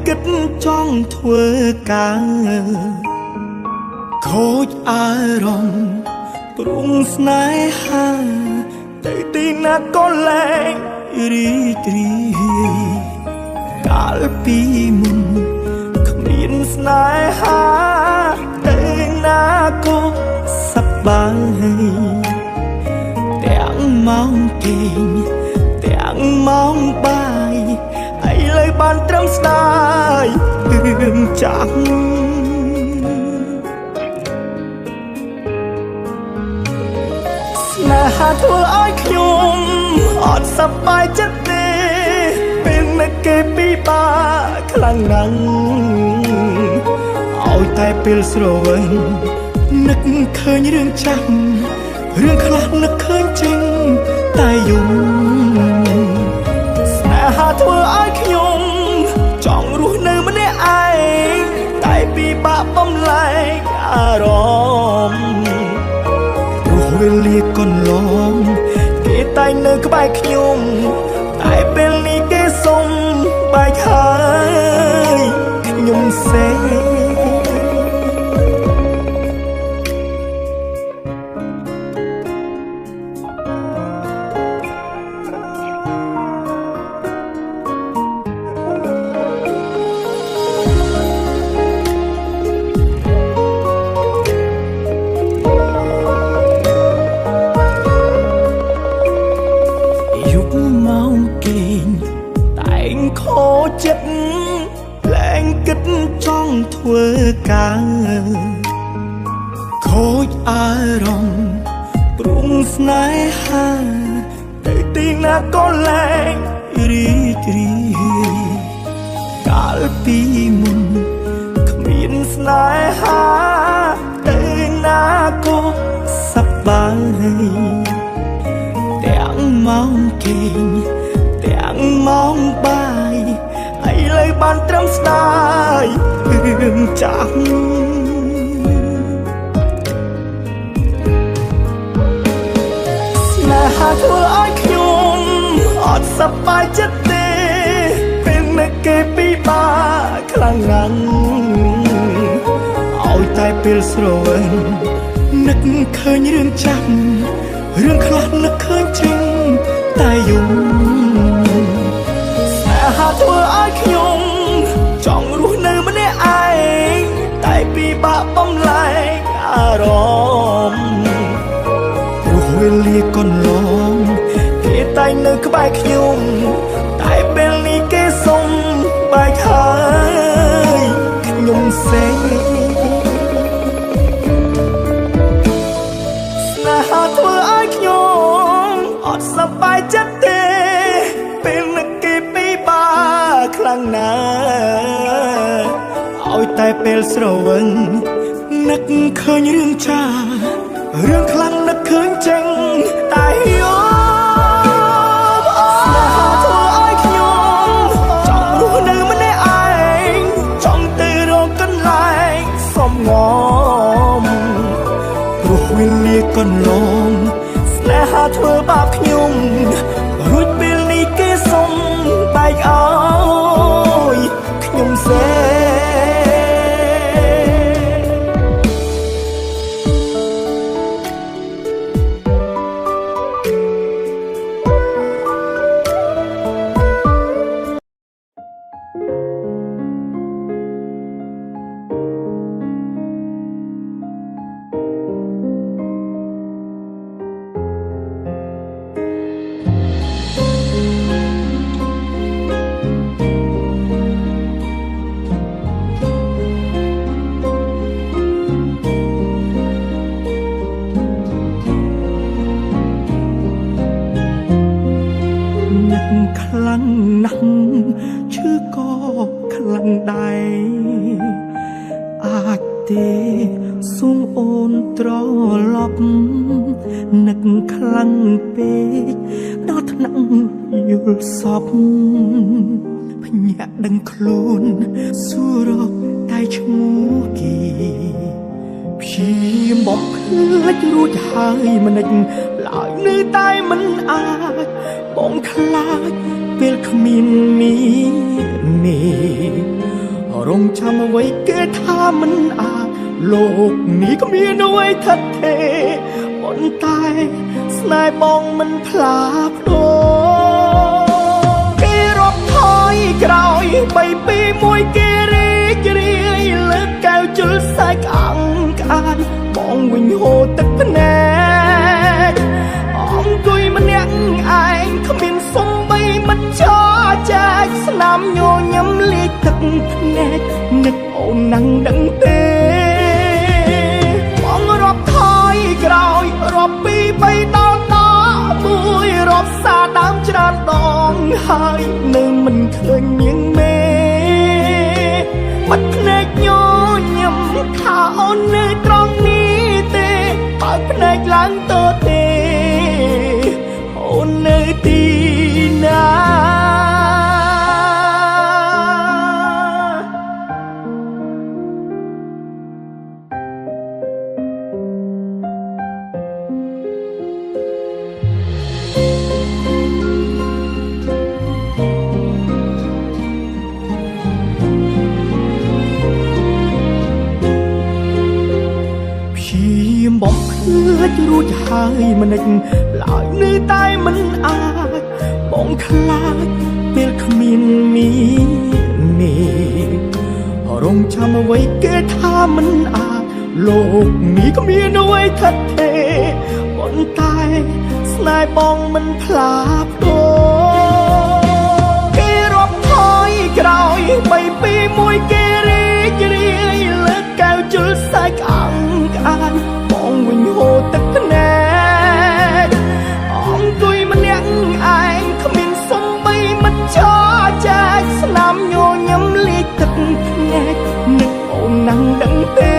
គិតចង់ធ្វើការខូចអារម្មណ៍ព្រមស្នេហាទៅទីណាក៏លែងរីករាយកាលពីមុនគ្មានស្នេហាទៅណាក៏សប្បាយទាំងម៉ោងគេងទាំងម៉ោងបាយឥឡូវបានត្រឹមស្ដាយរឿងចាស់ស្នេហាធ្វើឲ្យខ្ញុំអត់សប្បាយចិត្តទេពេលនឹកគេពិបាកខ្លាំងណាស់ឲ្យតែពេលស្រវិលនឹកឃើញរឿងចាស់រឿងខ្លះនឹកឃើញចេញតែយំស្នេហាធ្វើឲ្យខ្ញុំចង់រស់នៅម្នាក់ឯងតែពិបាកបំលែងអារម្មណ៍វេលាកន្លងគេតែងនៅក្បែរខ្ញុំតែពេលនេះគេសុំបែកហើយខ្ញុំសេតែងខូចចិត្តលែងគិតចង់ធ្វើការខូចអារម្មណ៍ព្រមស្នេហាទៅទីណាក៏លែងរីករាយកាលពីមុនគ្មានស្នេហាទៅណាក៏សប្បាយទាំងម៉ោងគេងទាំងម៉ោងបាយឥឡូវបានត្រឹមស្ដាយរឿងចាស់ស្នេហាធ្វើឲ្យខ្ញុំអត់សប្បាយចិត្តទេពេលនឹកគេពិបាកខ្លាំងណាស់ឲ្យតែពេលស្រវិលនឹកឃើញរឿងចាស់រឿងខ្លះនឹកឃើញចេញតែយំស្នេហាធ្វើឲ្យខ្ញុំចង់រស់នៅម្នាក់ឯងតែពិបាកបំលែងអារម្មណ៍ព្រោះវេលាកន្លងគេតែងនៅក្បែរខ្ញុំតែពេលនេះគេសុំបែកហើយខ្ញុំសេស្នេហាធ្វើឲ្យខ្ញុំអត់សប្បាយចិត្តទេពេលនឹកគេពិបាកខ្លាំងណាស់ឲ្យតែពេលស្រវិលនឹកឃើញរឿងចាស់រឿងខ្លាំងនឹកឃើញចេញតែយំស្នេហាធ្វើឲ្យខ្ញុំចង់រស់នៅម្នាក់ឯងចង់ទៅរកកន្លែងសំងំព្រោះវេលាកន្លងស្នេហាធ្វើបាបខ្ញុំរួចពេលនេះគេសុំបែកឲ្យខ្ញុំសេខ្លាំងណាស់ឈឺក៏ខ្លាំងដែរអាចទេសូមអូនត្រឡប់នឹកខ្លាំងពេកដល់ថ្នាក់យល់សពភ្ញាក់ដឹងខ្លួនសួររកតែឈ្មោះគេព្យាយាមបំភ្លេចរួចហើយមិននិចឡើយនៅតែមិនអាចបងខ្លាចពេលគ្មានមាន រងចាំអ្វីគេថាមិនអាចលោកនេះគ្មានអ្វីថិតទេប៉ុន្តែស្នេហ៍បងមិនផ្លាស់ប្ដូរគេរាប់ថយក្រោយ3 2 1គេរីករាយលើកកែវជុលសាយក្អងក្អានបងវិញហូរទឹកភ្នែកអង្គុយម្នាក់ឯងគ្មានសំបីមិនចោចែកស្នាមញញឹមលាយទឹកភ្នែកនឹកអូនណាំងដឹងទេបងរាប់ថយក្រោយរាប់ពី3ដល់1រាប់សាដើមច្រើនដងហើយនៅមិនឃើញនាងមេបាត់ភ្នែកញញឹមថាអូននៅត្រង់នេះទេបើកភ្នែកឡើងទៅទេអូននៅទីណាបំភ្លេចរួចហើយមិននិចឡើយនៅតែមិនអាចបងខ្លាចពេលគ្មានមានរងចាំអ្វីគេថាមិនអាចលោកនេះគ្មានអ្វីថិតទេប៉ុន្តែស្នេហ៍បងមិនផ្លាស់ប្ដូរគេរាប់ថយក្រោយ3 2 1គេរីករាយលើកកែវជុលសាយក្អងក្អានបងវិញហូរទឹកភ្នែកអង្គុយម្នាក់ឯងគ្មានសំបីមិនចោចែកស្នាមញញឹមលាយទឹកភ្នែកនឹកអូនណាំងដឹងទេ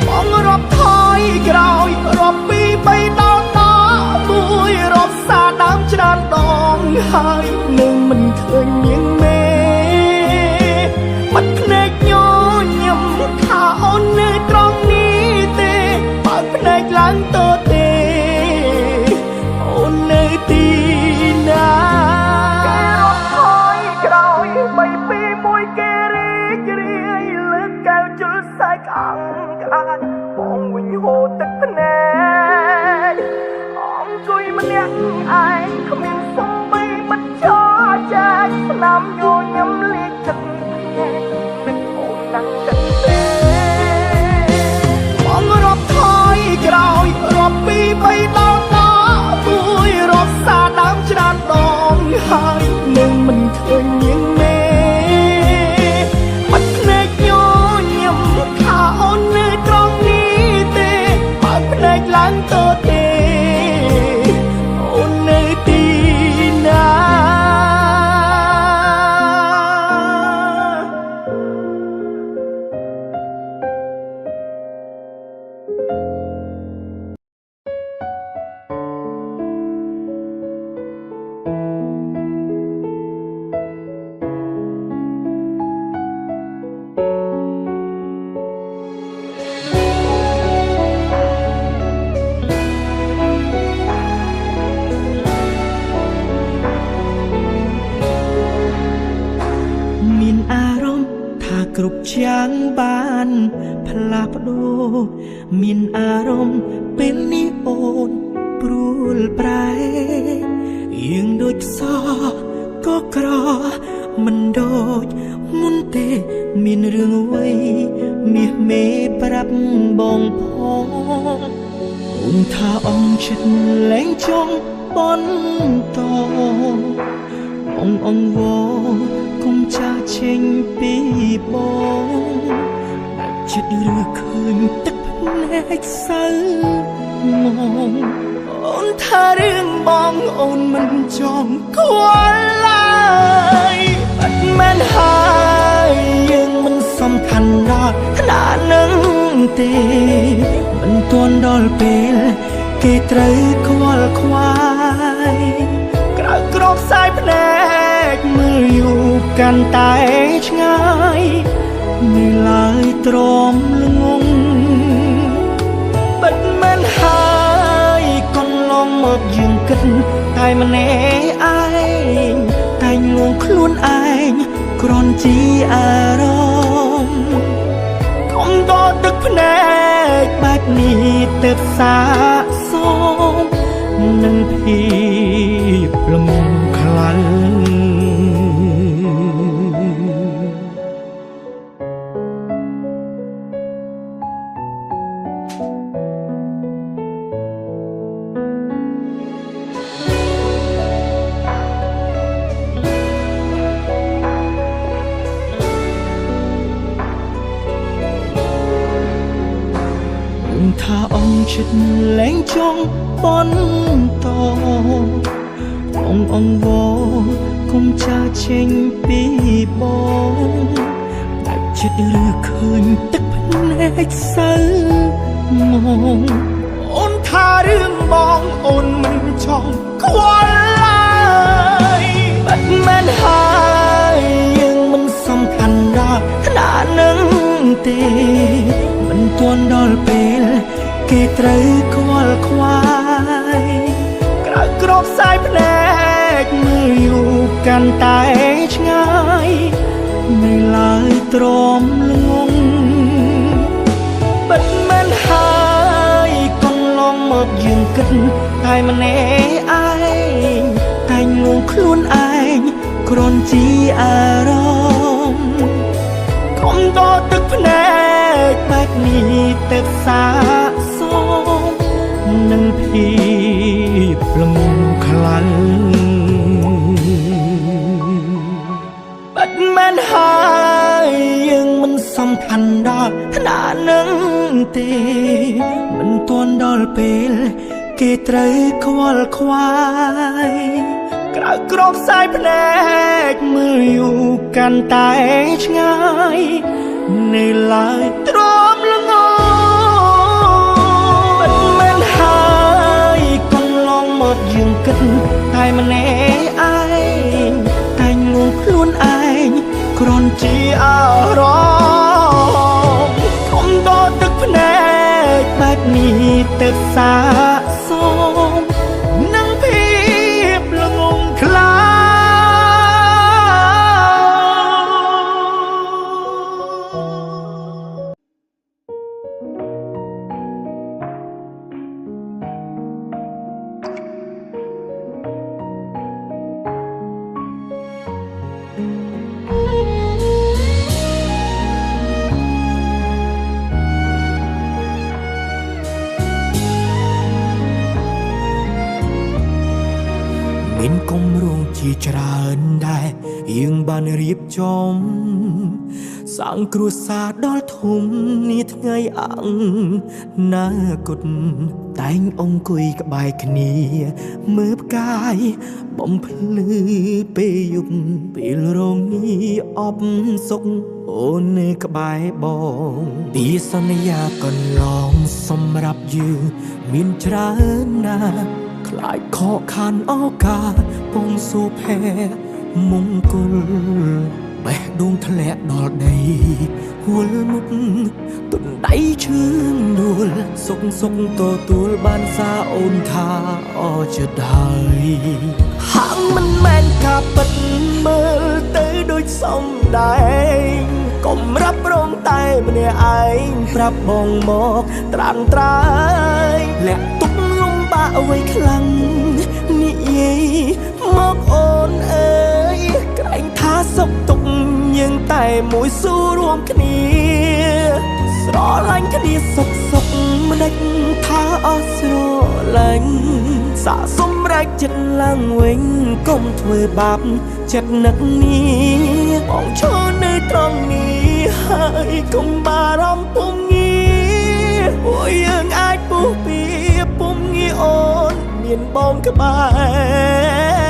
បងរាប់ថយក្រោយរាប់ពី3ដល់1រាប់សាដើមច្រើនដងហើយនៅមិនឃើញនាងមេបាត់ភ្នែកញញឹមថាអូននៅត្រង់នេះទេបើកភ្នែកឡើងទៅទេអូននៅទីណាគេរាប់ថយក្រោយ3 2 1គេរីករាយលើកកែវជុលសាយក្អងក្អានបងវិញហូរទឹកភ្នែកអង្គុយម្នាក់ឯងគ្មានសំបីមិនចោចែកស្នាមញញឹមលាយទឹកភ្នែកនឹកអូនណាំងទឹកទេបងរាប់ថយក្រោយរាប់ពី3ដល់1រាប់សាដើមច្រើនដងហើយនៅមិនឃើញនាងមេបាត់ភ្នែកញញឹមថាអូននៅត្រង់នេះទេបើកភ្នែកឡើងទៅទេអូននៅទីណាគ្រប់យ៉ាងបានផ្លាស់ប្ដូរមានអារម្មណ៍ពេលនេះអូនព្រួលប្រែយើងដូចខ្សោក៏ក្រមិនដូចមុនទេមានរឿងអ្វីមាសមេប្រាប់បងផងអូនថាអងចិត្តលែងចង់បបន្តអងវកុំចាចេញពីបងដាច់ចិត្តឬឃើញទឹកភ្នែកសៅមកអូនថារឿងបងអូនមិនចង់ខ្វល់ឡើយបាត់មែនហើយយើងមិនសំខាន់ដល់ថ្នាក់នឹងទេមិនទាន់ដល់ពេលគេត្រូវខ្វល់ខ្វាយក្រៅក្របខ្សែភ្នែកមើលយូរកាន់តែឆ្ងាយនៅឡើយទ្រាំល្ងងបិទមិនហើយកន្លងមកយើងគិតតែម្នាក់ឯងតែងលួងខ្លួនឯងក គ្រាន់ជាអារម្មណ៍កុំតទឹកភ្នែកបែបនេះទៅសាកសមនឹងភាពល្ងងខ្លាំងថាអង្គចិត្តលែងចង់បន្តអងវគុំចាចេញពីបងតែចិត្តឬឃើញទឹកភ្នែកសៅមកអូនថារឿងបងអូនមិនចង់ខ្វល់ឡើយបាត់មែនហើយយើងមិនសំខាន់ដល់ឋានៈនឹងទេមិនទាន់ដល់ពេលគេត្រូវខ្វល់ខ្វាយក្រៅក្របផ្សាយភ្នែកមើលយូរកាន់តែឆ្ងាយនៅឡើយទ្រាំល្ងងបិទមិនហើយកន្លងមកយើងគិតតែម្នាក់ឯងតែងលងខ្លួនឯងគ្រាន់ជាអារម្មណ៍កុំតទឹកភ្នែកបែបនេះទៅសាកសមនឹងភាពល្ងងខ្លាំងបាត់មែនហើយយើងមិនសំខាន់ដល់ឋានៈនឹងទេមិនទាន់ដល់ពេលគេត្រូវខ្វល់ខ្វាយក្រៅក្របផ្សាយភ្នែកមើលយូរកាន់តែឆ្ងាយនៅឡើយទ្រាំល្ងងមិនមែនហើយកន្លងមកយើងគិតតែម្នាក់ឯងតែងលងខ្លួនឯងគ្រាន់ជាអារម្មណ៍កុំតទឹកភ្នែកបែបនេះទៅសាកសមនឹងភាពល្ងងខ្លាំងមានគម្រោងជាច្រើនដែរយើងបានរៀបចំសាងគ្រួសារដល់ធំនាថ្ងៃអង្គនាគតតែងអង្គុយក្បែរគ្នាមើលផ្កាយបំភ្លឺពេលយប់ពេលរងាអបសុខអូននៅក្បែរបងពីសន្យាកន្លងសម្រាប់យើងមានច្រើនណាស់ខ្លាចខកខានឱកាសពងសុភ័ក្រមង្គលបេះដូងធ្លាក់ដល់ដីហួលមុខទុនដៃឈឺដួលសុកទទួលបានសារអូនថាអចិត្តហើយហាងមិនមែនការពិតមើលទៅដូចសំដែងកុំរាប់រងតែម្នាក់ឯងប្រាប់បងមកត្រាំត្រើយលាក់ទុកបាក់អ្វីខ្លាំងនិយាយមកអូនអើយក្រែងថាសុខទុក្ខយើងតែមួយស៊ូរួមគ្នាស្រឡាញ់គ្នាសុខមិនដេចថាអស់ស្រឡាញ់សាកសម្រេចចិត្តឡើងវិញកុំធ្វើបាបចិត្តនឹកនេះបងឈរនៅត្រង់នេះហើយកុំបារម្ភពុំងារពួកយើងអាចពុះពីពុំងារអូនមានបងក្បែរ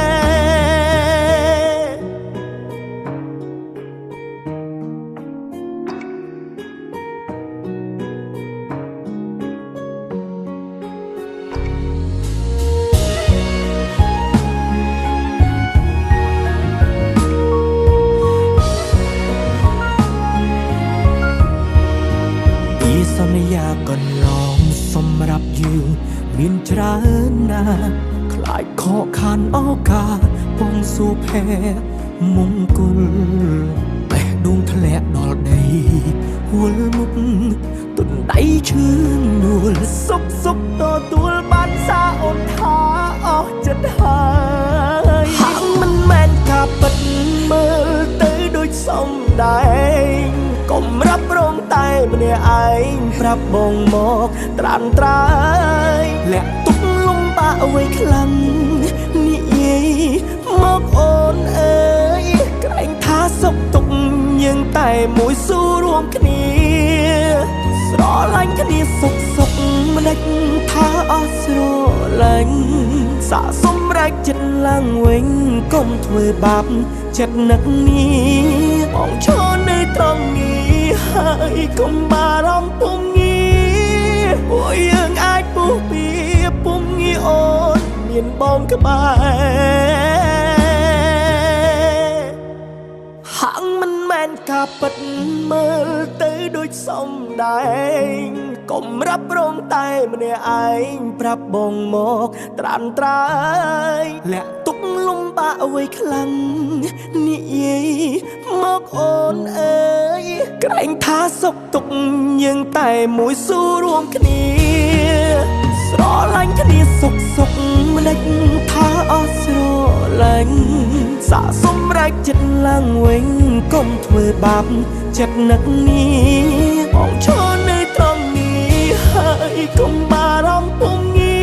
សន្យាកន្លងសម្រាប់យើងមានច្រើនណាស់ខ្លាចខកខានឱកាសពងសុភ័ក្រ មង្គលបេះដូងធ្លាក់ដល់ដីហួលមុខទុនដៃឈឺនួលសុកសុកទទួលបានសារអូនថាអស់ចិត្តហើយហាក់មិនមែនការពិតមើលទៅដូចសំដែងកុំរាប់រងតែម្នាក់ឯងប្រាប់បងមកត្រានត្រើយលាក់ទុកលំបាកអ្វីខ្លាំងនិយាយមកអូនអើយក្រែងថាសុខទុក្ខយើងតែមួយស៊ូរួមគ្នាស្រឡាញ់គ្នាសុខសុខមិនដេចថាអស់ស្រឡាញ់សាកសម្រេចចិត្តឡើងវិញកុំធ្វើបាបចិត្តនឹកនេះបងឈរនៅត្រង់នេះហើយកុំបារម្ភពុំងារពួកយើងអាចពុះពីពុំងារអូនមានបងក្បែរហាក់មិនមែនការពិតមើលទៅដូចសំដែងកុំរាប់រងតែម្នាក់ឯងប្រាប់បងមកត្រានត្រើយលាក់ទុកលំបាកអ្វីខ្លាំងនិយាយមកអូនអើយក្រែងថាសុខទុក្ខយើងតែមួយស៊ូរួមគ្នាស្រឡាញ់គ្នាសុខសុខមិនដេចថាអស់ស្រឡាញ់សាកសម្រេចចិត្តឡើងវិញកុំធ្វើបាបចិត្តនឹកនេះបងឈរនៅត្រង់នេះហើយកុំបារម្ភពុំងា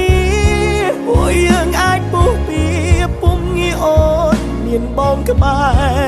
រពួកយើងអាចពុះពីពុំងារអូនមានបងក្បែរ